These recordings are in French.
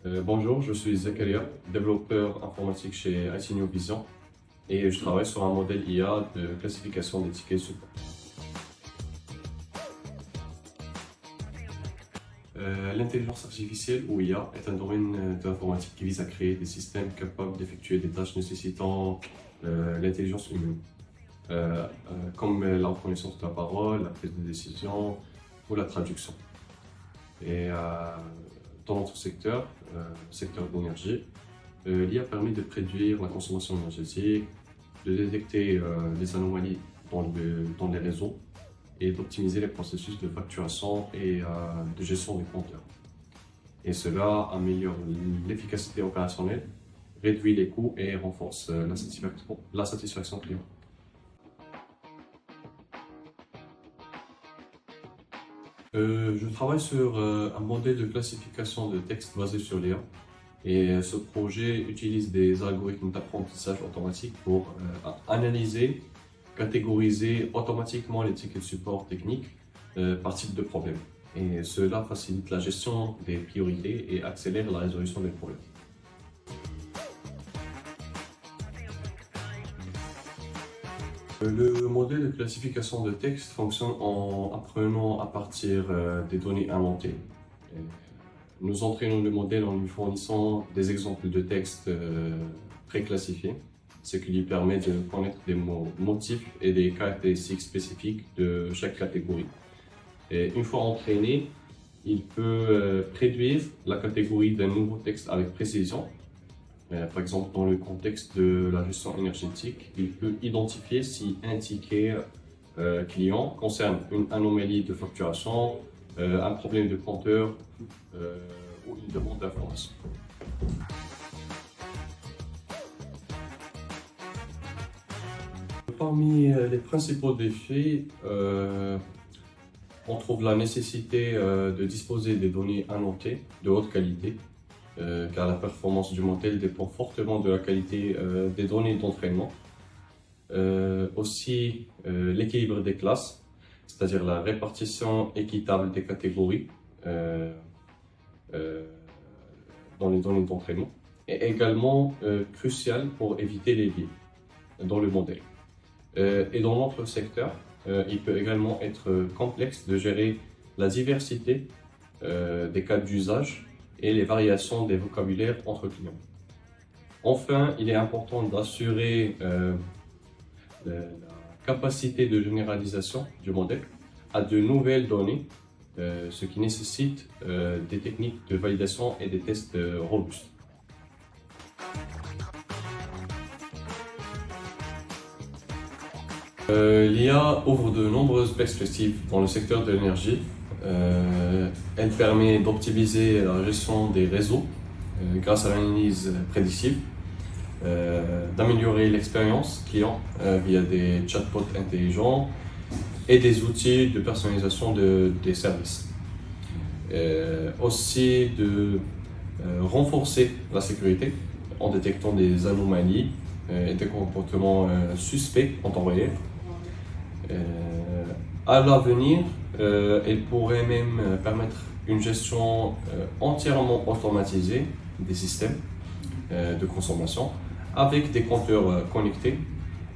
Bonjour, je suis Zakaria, développeur informatique chez IT New Vision et je travaille sur un modèle IA de classification des tickets support. L'intelligence artificielle ou IA est un domaine de l'informatique qui vise à créer des systèmes capables d'effectuer des tâches nécessitant l'intelligence humaine, comme la reconnaissance de la parole, la prise de décision ou la traduction. Et dans notre secteur, secteur de l'énergie, l'IA permet de prédire la consommation énergétique, de détecter les anomalies dans les réseaux et d'optimiser les processus de facturation et de gestion des compteurs. Et cela améliore l'efficacité opérationnelle, réduit les coûts et renforce la satisfaction client. Je travaille sur un modèle de classification de texte basé sur l'IA. Et ce projet utilise des algorithmes d'apprentissage automatique pour analyser, catégoriser automatiquement les tickets de support technique par type de problème. Et cela facilite la gestion des priorités et accélère la résolution des problèmes. Le modèle de classification de texte fonctionne en apprenant à partir des données inventées. Nous entraînons le modèle en lui fournissant des exemples de textes préclassifiés, ce qui lui permet de connaître des motifs et des caractéristiques spécifiques de chaque catégorie. Et une fois entraîné, il peut prédire la catégorie d'un nouveau texte avec précision. Par exemple, dans le contexte de la gestion énergétique, il peut identifier si un ticket client concerne une anomalie de facturation, un problème de compteur ou une demande d'information. Parmi les principaux défis, on trouve la nécessité de disposer des données annotées de haute qualité, car la performance du modèle dépend fortement de la qualité des données d'entraînement. Aussi, l'équilibre des classes, c'est-à-dire la répartition équitable des catégories dans les données d'entraînement, est également crucial pour éviter les biais dans le modèle. Et dans notre secteur, il peut également être complexe de gérer la diversité des cas d'usage et les variations des vocabulaires entre clients. Enfin, il est important d'assurer la capacité de généralisation du modèle à de nouvelles données, ce qui nécessite des techniques de validation et des tests robustes. L'IA ouvre de nombreuses perspectives dans le secteur de l'énergie. Elle permet d'optimiser la gestion des réseaux grâce à l'analyse prédictive, d'améliorer l'expérience client via des chatbots intelligents et des outils de personnalisation des services. Aussi de renforcer la sécurité en détectant des anomalies et des comportements suspects en temps réel. À l'avenir, elle pourrait même permettre une gestion entièrement automatisée des systèmes de consommation avec des compteurs connectés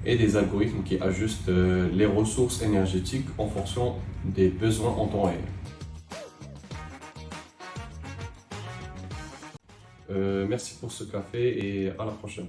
et des algorithmes qui ajustent les ressources énergétiques en fonction des besoins en temps réel. Merci pour ce café et à la prochaine.